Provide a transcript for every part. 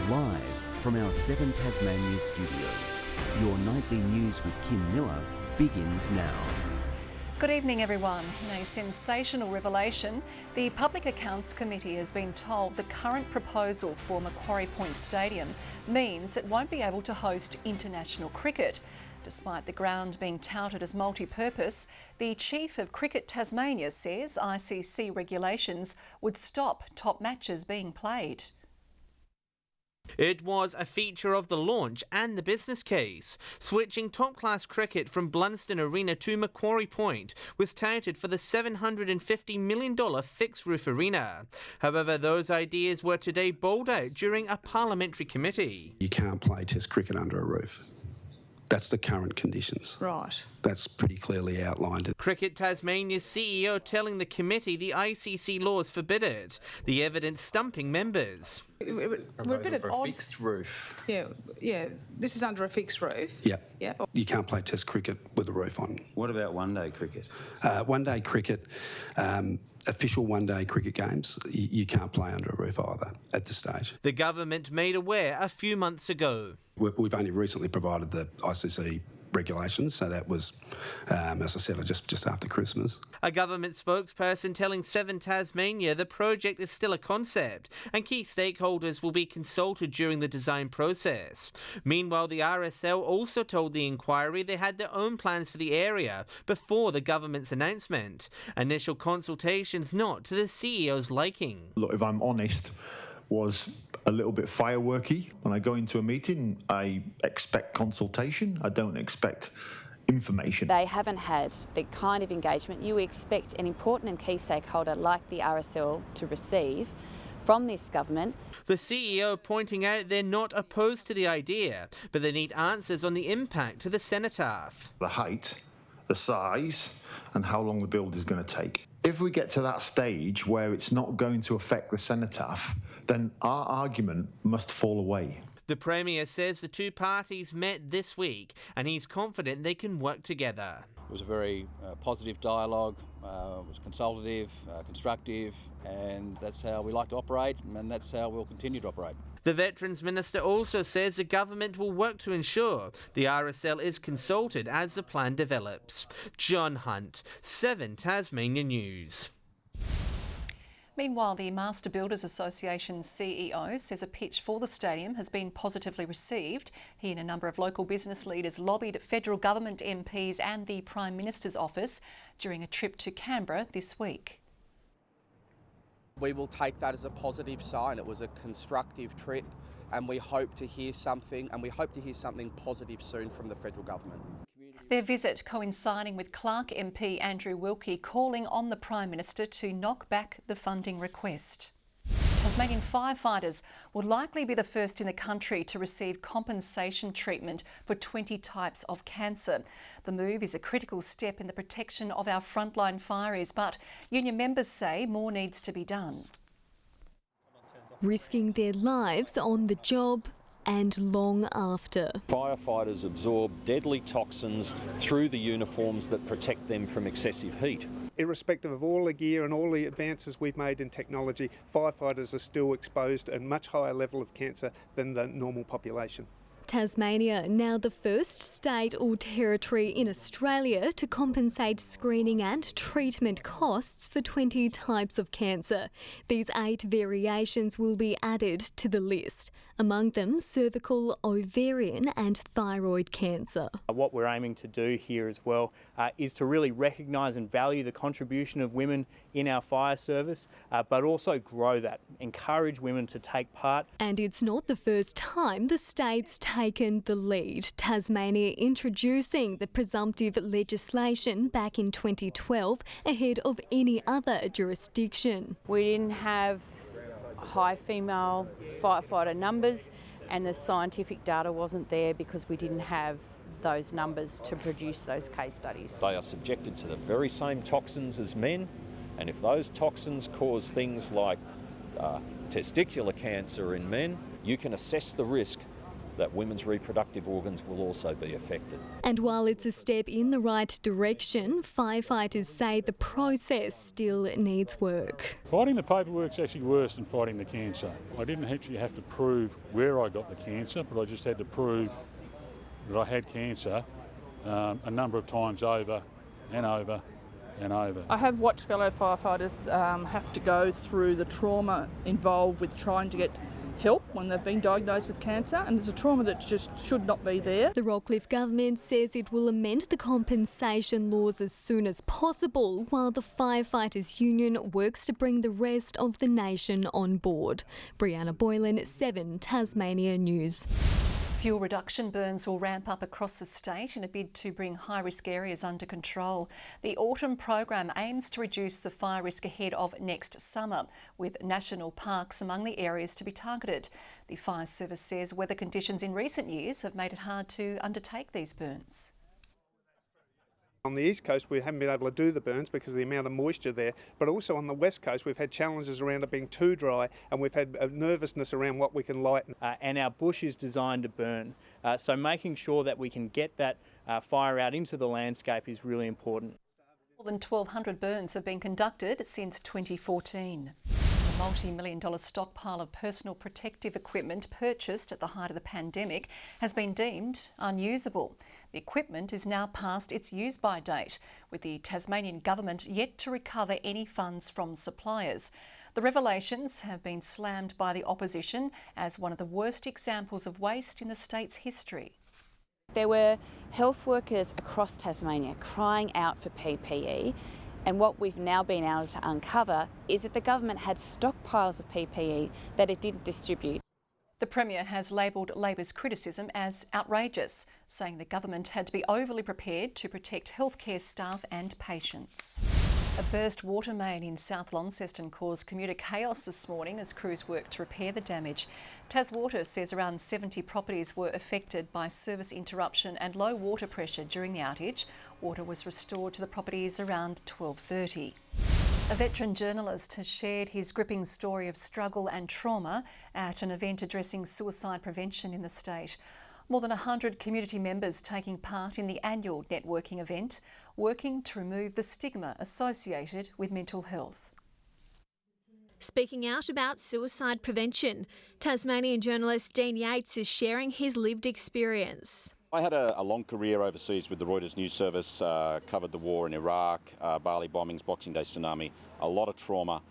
Live from our 7 Tasmania studios, your nightly news with Kim Miller begins now. Good evening, everyone. In a sensational revelation, the Public Accounts Committee has been told the current proposal for Macquarie Point Stadium means it won't be able to host international cricket. Despite the ground being touted as multi-purpose, the Chief of Cricket Tasmania says ICC regulations would stop top matches being played. It was a feature of the launch and the business case. Switching top-class cricket from Blunsdon Arena to Macquarie Point was touted for the $750 million fixed-roof arena. However, those ideas were today bowled out during a parliamentary committee. You can't play Test cricket under a roof. That's the current conditions. Right. That's pretty clearly outlined. Cricket Tasmania's CEO telling the committee the ICC laws forbid it, the evidence stumping members. We're a bit at odds. Fixed roof. Yeah. This is under a fixed roof. Yeah. Yeah. You can't play Test cricket with a roof on. What about one-day cricket? One-day cricket, official one-day cricket games, you can't play under a roof either at this stage. The government made aware a few months ago. We've only recently provided the ICC regulations, so that was, as I said, just after Christmas. A government spokesperson telling 7 Tasmania the project is still a concept and key stakeholders will be consulted during the design process. Meanwhile, the RSL also told the inquiry they had their own plans for the area before the government's announcement. Initial consultations not to the CEO's liking. Look, if I'm honest, was a little bit fireworky. When I go into a meeting, I expect consultation. I don't expect information. They haven't had the kind of engagement you expect an important and key stakeholder like the RSL to receive from this government. The CEO pointing out they're not opposed to the idea, but they need answers on the impact to the cenotaph. The height, the size, and how long the build is going to take. If we get to that stage where it's not going to affect the cenotaph, then our argument must fall away. The Premier says the two parties met this week and he's confident they can work together. It was a very positive dialogue, it was consultative, constructive, and that's how we like to operate, and that's how we'll continue to operate. The Veterans Minister also says the government will work to ensure the RSL is consulted as the plan develops. John Hunt, 7 Tasmania News. Meanwhile, the Master Builders Association's CEO says a pitch for the stadium has been positively received. He and a number of local business leaders lobbied federal government MPs and the Prime Minister's office during a trip to Canberra this week. We will take that as a positive sign. It was a constructive trip and we hope to hear something positive soon from the federal government. Their visit coinciding with Clark MP Andrew Wilkie calling on the Prime Minister to knock back the funding request. Tasmanian firefighters will likely be the first in the country to receive compensation treatment for 20 types of cancer. The move is a critical step in the protection of our frontline fireys, but union members say more needs to be done. Risking their lives on the job and long after. Firefighters absorb deadly toxins through the uniforms that protect them from excessive heat. Irrespective of all the gear and all the advances we've made in technology, firefighters are still exposed to a much higher level of cancer than the normal population. Tasmania, now the first state or territory in Australia to compensate screening and treatment costs for 20 types of cancer. These 8 variations will be added to the list, among them cervical, ovarian and thyroid cancer. What we're aiming to do here as well is to really recognise and value the contribution of women in our fire service, but also grow that, encourage women to take part. And it's not the first time the state's taken the lead. Tasmania introducing the presumptive legislation back in 2012 ahead of any other jurisdiction. We didn't have high female firefighter numbers and the scientific data wasn't there because we didn't have those numbers to produce those case studies. They are subjected to the very same toxins as men, and if those toxins cause things like testicular cancer in men, you can assess the risk that women's reproductive organs will also be affected. And while it's a step in the right direction, firefighters say the process still needs work. Fighting the paperwork's actually worse than fighting the cancer. I didn't actually have to prove where I got the cancer, but I just had to prove that I had cancer a number of times over and over and over. I have watched fellow firefighters have to go through the trauma involved with trying to get help when they've been diagnosed with cancer, and it's a trauma that just should not be there. The Rockcliffe government says it will amend the compensation laws as soon as possible, while the Firefighters Union works to bring the rest of the nation on board. Brianna Boylan, 7 Tasmania News. Fuel reduction burns will ramp up across the state in a bid to bring high-risk areas under control. The autumn program aims to reduce the fire risk ahead of next summer, with national parks among the areas to be targeted. The fire service says weather conditions in recent years have made it hard to undertake these burns. On the east coast we haven't been able to do the burns because of the amount of moisture there, but also on the west coast we've had challenges around it being too dry, and we've had a nervousness around what we can lighten. And our bush is designed to burn, so making sure that we can get that fire out into the landscape is really important. More than 1,200 burns have been conducted since 2014. A multi-million-dollar stockpile of personal protective equipment purchased at the height of the pandemic has been deemed unusable. The equipment is now past its use-by date, with the Tasmanian government yet to recover any funds from suppliers. The revelations have been slammed by the opposition as one of the worst examples of waste in the state's history. There were health workers across Tasmania crying out for PPE, and what we've now been able to uncover is that the government had stockpiles of PPE that it didn't distribute. The Premier has labelled Labor's criticism as outrageous, saying the government had to be overly prepared to protect healthcare staff and patients. A burst water main in South Launceston caused commuter chaos this morning as crews worked to repair the damage. Taswater says around 70 properties were affected by service interruption and low water pressure during the outage. Water was restored to the properties around 12:30. A veteran journalist has shared his gripping story of struggle and trauma at an event addressing suicide prevention in the state. More than 100 community members taking part in the annual networking event, working to remove the stigma associated with mental health. Speaking out about suicide prevention, Tasmanian journalist Dean Yates is sharing his lived experience. I had a long career overseas with the Reuters News Service, covered the war in Iraq, Bali bombings, Boxing Day tsunami, a lot of trauma.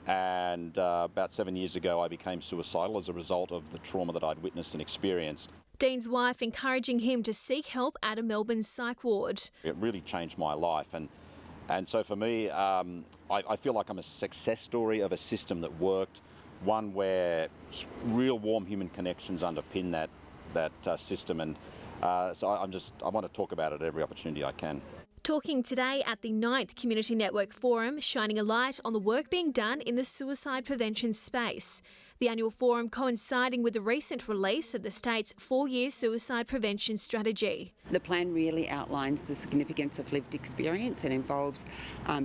And about 7 years ago, I became suicidal as a result of the trauma that I'd witnessed and experienced. Dean's wife encouraging him to seek help at a Melbourne psych ward. It really changed my life. And so for me, I feel like I'm a success story of a system that worked, one where real warm human connections underpin that system. And so I want to talk about it at every opportunity I can. Talking today at the 9th Community Network Forum, shining a light on the work being done in the suicide prevention space. The annual forum coinciding with the recent release of the state's 4-year suicide prevention strategy. The plan really outlines the significance of lived experience and involves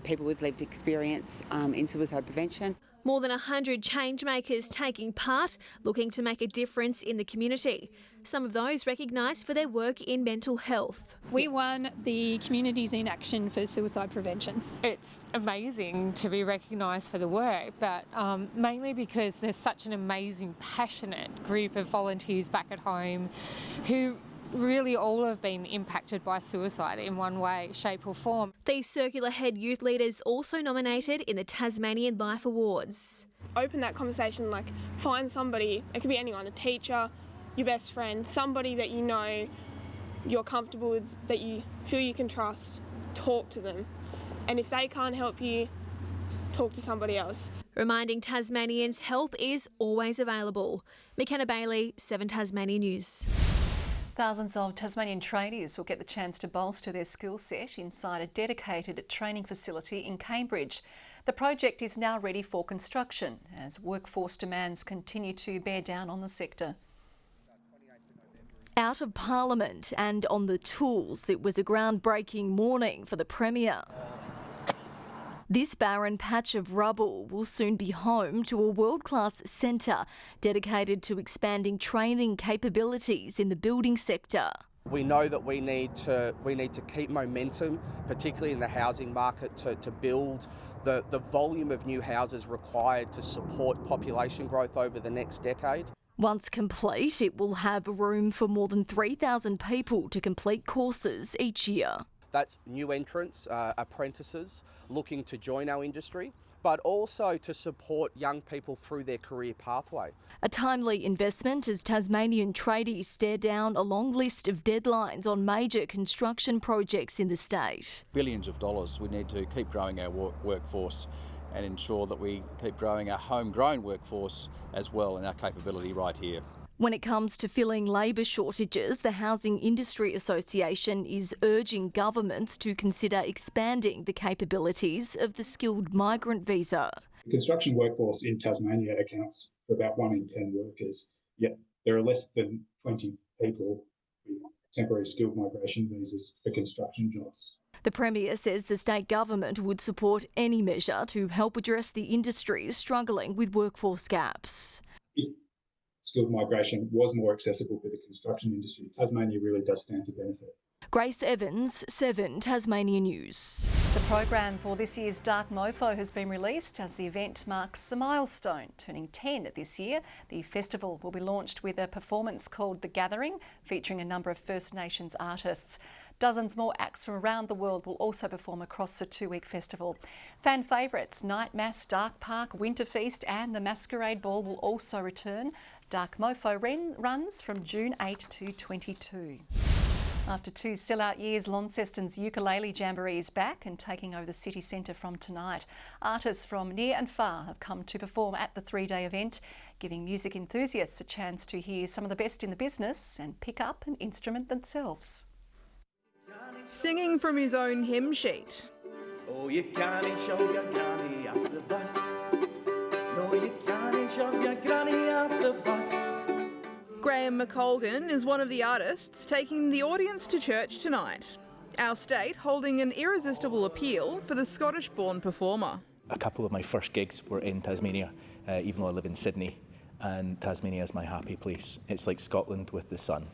people with lived experience in suicide prevention. More than 100 changemakers taking part, looking to make a difference in the community. Some of those recognised for their work in mental health. We won the Communities in Action for Suicide Prevention. It's amazing to be recognised for the work, but mainly because there's such an amazing, passionate group of volunteers back at home who really all have been impacted by suicide in one way, shape or form. These Circular Head youth leaders also nominated in the Tasmanian Life Awards. Open that conversation, like find somebody, it could be anyone, a teacher, your best friend, somebody that you know you're comfortable with, that you feel you can trust, talk to them. And if they can't help you, talk to somebody else. Reminding Tasmanians help is always available. McKenna Bailey, 7 Tasmania News. Thousands of Tasmanian tradies will get the chance to bolster their skill set inside a dedicated training facility in Cambridge. The project is now ready for construction as workforce demands continue to bear down on the sector. Out of Parliament and on the tools, it was a groundbreaking morning for the Premier. This barren patch of rubble will soon be home to a world-class centre dedicated to expanding training capabilities in the building sector. We know that we need to keep momentum, particularly in the housing market, to build the volume of new houses required to support population growth over the next decade. Once complete, it will have room for more than 3,000 people to complete courses each year. That's new entrants, apprentices looking to join our industry, but also to support young people through their career pathway. A timely investment as Tasmanian tradies stare down a long list of deadlines on major construction projects in the state. Billions of dollars. We need to keep growing our workforce and ensure that we keep growing our homegrown workforce as well and our capability right here. When it comes to filling labour shortages, the Housing Industry Association is urging governments to consider expanding the capabilities of the skilled migrant visa. The construction workforce in Tasmania accounts for about 1 in 10 workers, yet there are less than 20 people with temporary skilled migration visas for construction jobs. The Premier says the state government would support any measure to help address the industries struggling with workforce gaps. If skilled migration was more accessible for the construction industry, Tasmania really does stand to benefit. Grace Evans, 7 Tasmanian News. The program for this year's Dark Mofo has been released as the event marks a milestone, turning 10 this year. The festival will be launched with a performance called The Gathering, featuring a number of First Nations artists. Dozens more acts from around the world will also perform across the 2-week festival. Fan favourites Night Mass, Dark Park, Winter Feast and the Masquerade Ball will also return. Dark Mofo runs from June 8 to 22. After 2 sellout years, Launceston's Ukulele Jamboree is back and taking over the city centre from tonight. Artists from near and far have come to perform at the 3-day event, giving music enthusiasts a chance to hear some of the best in the business and pick up an instrument themselves. Singing from his own hymn sheet. Oh, you can't shove your granny off the bus. No, you can't shove your granny off the bus. Graham McColgan is one of the artists taking the audience to church tonight. Our state holding an irresistible appeal for the Scottish-born performer. A couple of my first gigs were in Tasmania, even though I live in Sydney, and Tasmania is my happy place. It's like Scotland with the sun.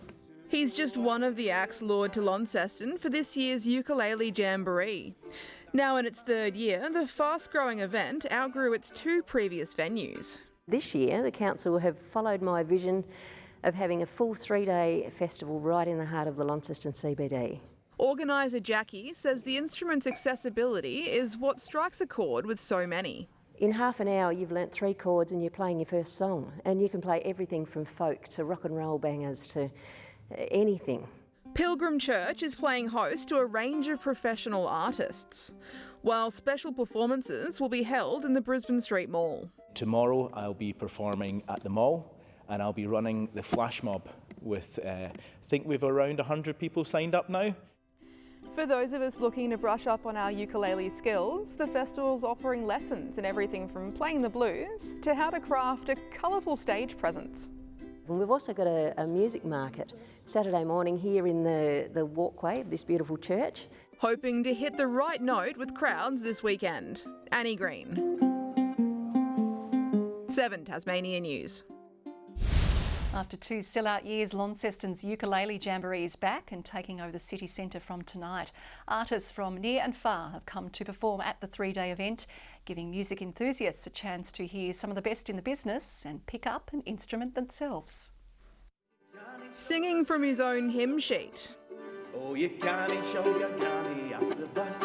He's just one of the acts lured to Launceston for this year's Ukulele Jamboree. Now in its 3rd year, the fast-growing event outgrew its 2 previous venues. This year, the council have followed my vision of having a full 3-day festival right in the heart of the Launceston CBD. Organiser Jackie says the instrument's accessibility is what strikes a chord with so many. In half an hour you've learnt 3 chords and you're playing your first song, and you can play everything from folk to rock and roll bangers to anything. Pilgrim Church is playing host to a range of professional artists, while special performances will be held in the Brisbane Street Mall. Tomorrow I'll be performing at the mall, and I'll be running the flash mob with, I think we've around 100 people signed up now. For those of us looking to brush up on our ukulele skills, the festival's offering lessons in everything from playing the blues to how to craft a colourful stage presence. And we've also got a music market Saturday morning here in the walkway of this beautiful church. Hoping to hit the right note with crowds this weekend. Annie Green. 7 Tasmanian News. After 2 sellout years, Launceston's Ukulele Jamboree is back and taking over the city centre from tonight. Artists from near and far have come to perform at the 3-day event, giving music enthusiasts a chance to hear some of the best in the business and pick up an instrument themselves. Singing from his own hymn sheet. Oh, you can't shove your granny off the bus.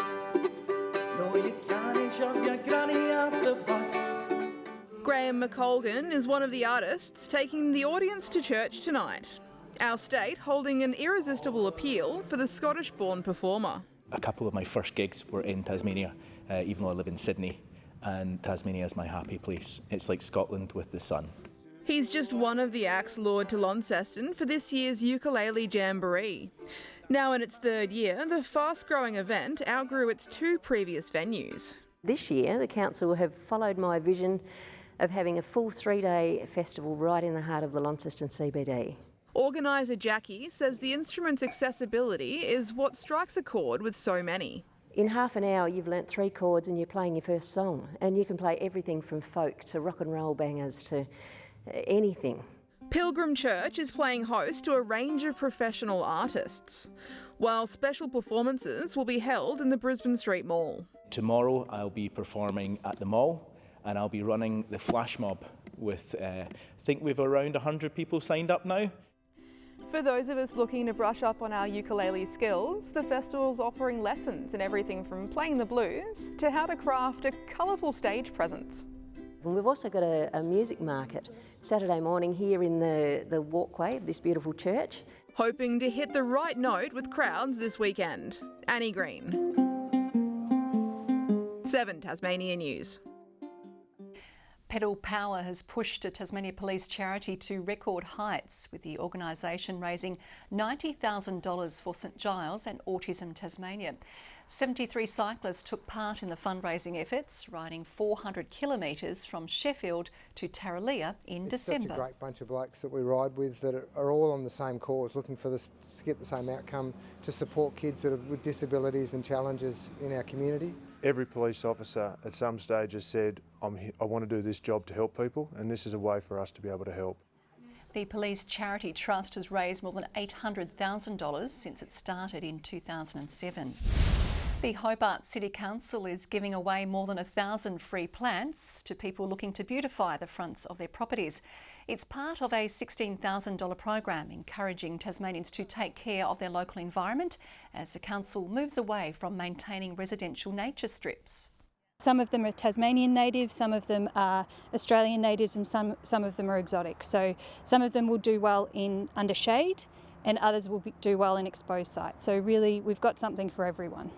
No, you can't shove your granny off the bus. Graham McColgan is one of the artists taking the audience to church tonight. Our state holding an irresistible appeal for the Scottish-born performer. A couple of my first gigs were in Tasmania, even though I live in Sydney, and Tasmania is my happy place. It's like Scotland with the sun. He's just one of the acts lured to Launceston for this year's Ukulele Jamboree. Now in its 3rd year, the fast-growing event outgrew its 2 previous venues. This year, the council have followed my vision of having a full 3-day festival right in the heart of the Launceston CBD. Organiser Jackie says the instrument's accessibility is what strikes a chord with so many. In half an hour, you've learnt 3 chords and you're playing your first song. And you can play everything from folk to rock and roll bangers to anything. Pilgrim Church is playing host to a range of professional artists, while special performances will be held in the Brisbane Street Mall. Tomorrow I'll be performing at the mall and I'll be running the flash mob with, I think we've around 100 people signed up now. For those of us looking to brush up on our ukulele skills, the festival's offering lessons in everything from playing the blues to how to craft a colourful stage presence. And we've also got a music market Saturday morning here in the walkway of this beautiful church. Hoping to hit the right note with crowds this weekend. Annie Green. 7 Tasmanian News. Pedal Power has pushed a Tasmania Police charity to record heights, with the organisation raising $90,000 for St Giles and Autism Tasmania. 73 cyclists took part in the fundraising efforts, riding 400 kilometres from Sheffield to Tarraleah in December. It's such a great bunch of blokes that we ride with that are all on the same cause, looking for to get the same outcome, to support kids that are with disabilities and challenges in our community. Every police officer at some stage has said, I want to do this job to help people, and this is a way for us to be able to help. The Police Charity Trust has raised more than $800,000 since it started in 2007. The Hobart City Council is giving away more than 1,000 free plants to people looking to beautify the fronts of their properties. It's part of a $16,000 program encouraging Tasmanians to take care of their local environment as the council moves away from maintaining residential nature strips. Some of them are Tasmanian natives, some of them are Australian natives, and some of them are exotic. So some of them will do well under shade and others will do well in exposed sites. So really we've got something for everyone.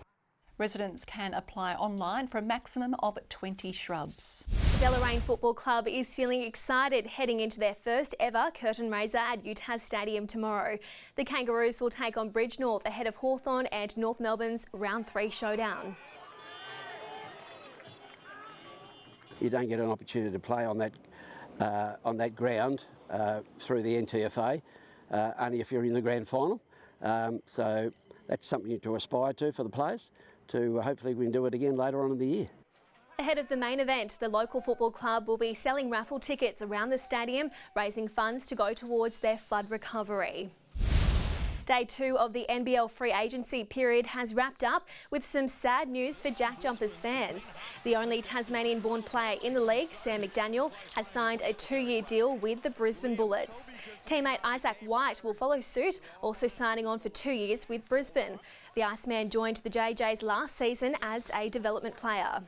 Residents can apply online for a maximum of 20 shrubs. The Deloraine Football Club is feeling excited heading into their first ever curtain raiser at UTAS Stadium tomorrow. The Kangaroos will take on Bridgenorth ahead of Hawthorn and North Melbourne's Round 3 showdown. You don't get an opportunity to play on that ground through the NTFA, only if you're in the grand final. So that's something to aspire to for the players, to hopefully we can do it again later on in the year. Ahead of the main event, the local football club will be selling raffle tickets around the stadium, raising funds to go towards their flood recovery. Day 2 of the NBL free agency period has wrapped up with some sad news for Jack Jumpers fans. The only Tasmanian-born player in the league, Sam McDaniel, has signed a 2-year deal with the Brisbane Bullets. Teammate Isaac White will follow suit, also signing on for 2 years with Brisbane. The Iceman joined the JJs last season as a development player.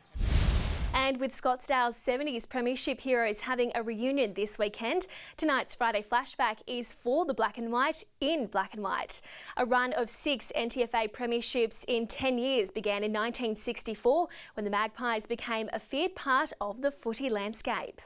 And with Scottsdale's 70s Premiership heroes having a reunion this weekend, tonight's Friday flashback is for the black and white in black and white. A run of 6 NTFA Premierships in 10 years began in 1964 when the Magpies became a feared part of the footy landscape.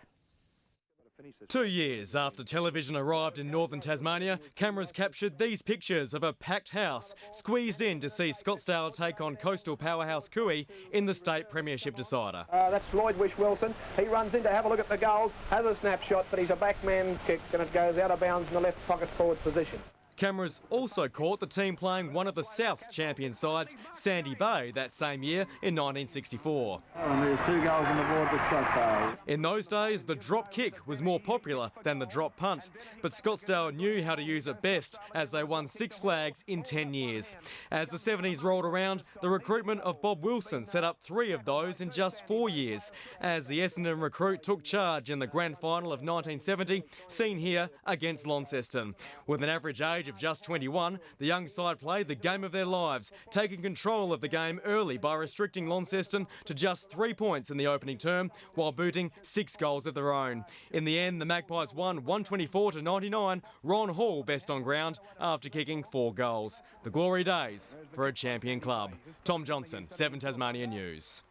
2 years after television arrived in northern Tasmania, cameras captured these pictures of a packed house squeezed in to see Scottsdale take on coastal powerhouse Cooey in the state premiership decider. That's Lloyd Wish-Wilson. He runs in to have a look at the goals, has a snapshot, but he's a backman kick and it goes out of bounds in the left pocket forward position. Cameras also caught the team playing one of the South's champion sides, Sandy Bay, that same year in 1964. And there's 2 goals on the board for Scottsdale. In those days, the drop kick was more popular than the drop punt, but Scottsdale knew how to use it best as they won 6 flags in 10 years. As the 70s rolled around, the recruitment of Bob Wilson set up 3 of those in just 4 years, as the Essendon recruit took charge in the grand final of 1970, seen here against Launceston. With an average age of just 21, the young side played the game of their lives, taking control of the game early by restricting Launceston to just 3 points in the opening term, while booting 6 goals of their own. In the end, the Magpies won 124-99, Ron Hall best on ground after kicking 4 goals. The glory days for a champion club. Tom Johnson, 7 Tasmania News.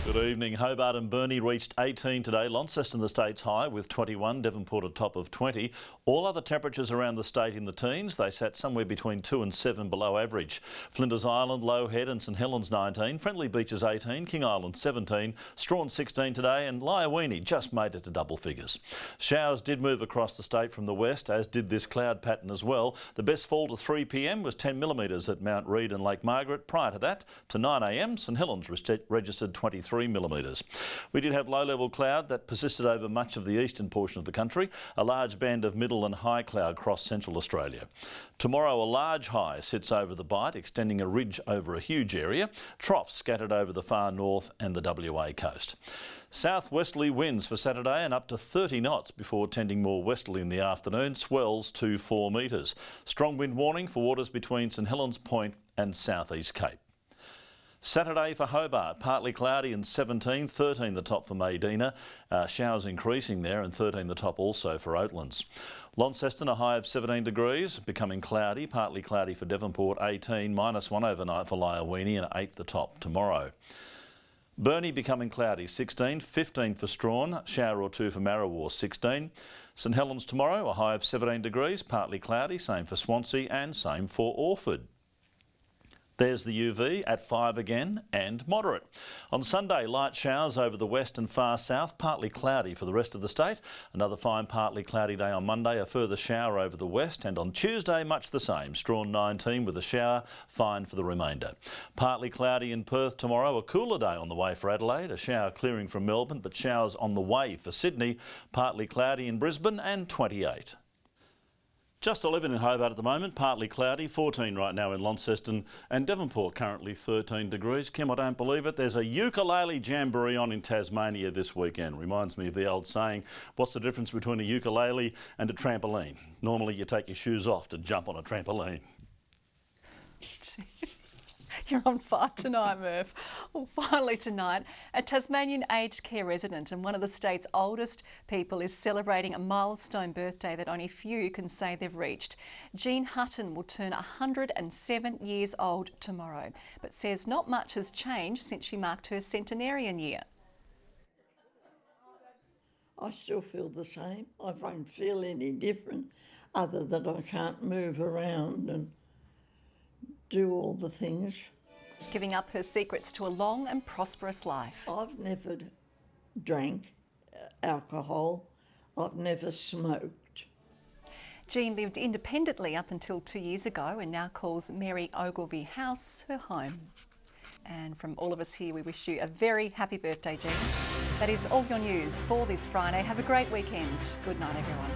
Good evening. Hobart and Burnie reached 18 today. Launceston the state's high with 21, Devonport a top of 20. All other temperatures around the state in the teens. They sat somewhere between 2 and 7 below average. Flinders Island, Low Head and St Helens 19, Friendly Beaches 18, King Island 17, Strawn 16 today and Lyowini just made it to double figures. Showers did move across the state from the west, as did this cloud pattern as well. The best fall to 3 p.m. was 10 millimetres at Mount Reid and Lake Margaret. Prior to that, to 9 a.m, St Helens registered 23 millimetres. We did have low-level cloud that persisted over much of the eastern portion of the country. A large band of middle and high cloud crossed central Australia. Tomorrow, a large high sits over the Bight, extending a ridge over a huge area. Troughs scattered over the far north and the WA coast. Southwesterly winds for Saturday and up to 30 knots before tending more westerly in the afternoon. Swells to 4 metres. Strong wind warning for waters between St Helens Point and South East Cape. Saturday for Hobart, partly cloudy and 17, 13 the top for Medina. Showers increasing there and 13 the top also for Oatlands. Launceston, a high of 17 degrees, becoming cloudy, partly cloudy for Devonport, 18, -1 overnight for Lyowini and 8 the top tomorrow. Burnie becoming cloudy, 16, 15 for Strawn, shower or two for Marrawar, 16. St Helens tomorrow, a high of 17 degrees, partly cloudy, same for Swansea and same for Orford. There's the UV at 5 again and moderate. On Sunday, light showers over the west and far south, partly cloudy for the rest of the state. Another fine partly cloudy day on Monday, a further shower over the west, and on Tuesday much the same. Strawn 19 with a shower, fine for the remainder. Partly cloudy in Perth tomorrow, a cooler day on the way for Adelaide, a shower clearing from Melbourne but showers on the way for Sydney. Partly cloudy in Brisbane and 28. Just 11 in Hobart at the moment, partly cloudy, 14 right now in Launceston, and Devonport currently 13 degrees. Kim, I don't believe it, there's a Ukulele Jamboree on in Tasmania this weekend. Reminds me of the old saying, what's the difference between a ukulele and a trampoline? Normally you take your shoes off to jump on a trampoline. You're on fire tonight, Murph. Well, finally tonight, a Tasmanian aged care resident and one of the state's oldest people is celebrating a milestone birthday that only few can say they've reached. Jean Hutton will turn 107 years old tomorrow, but says not much has changed since she marked her centenarian year. I still feel the same. I don't feel any different, other than I can't move around and do all the things. Giving up her secrets to a long and prosperous life. I've never drank alcohol. I've never smoked. Jean lived independently up until 2 years ago and now calls Mary Ogilvie House her home. And from all of us here, we wish you a very happy birthday, Jean. That is all your news for this Friday. Have a great weekend. Good night, everyone.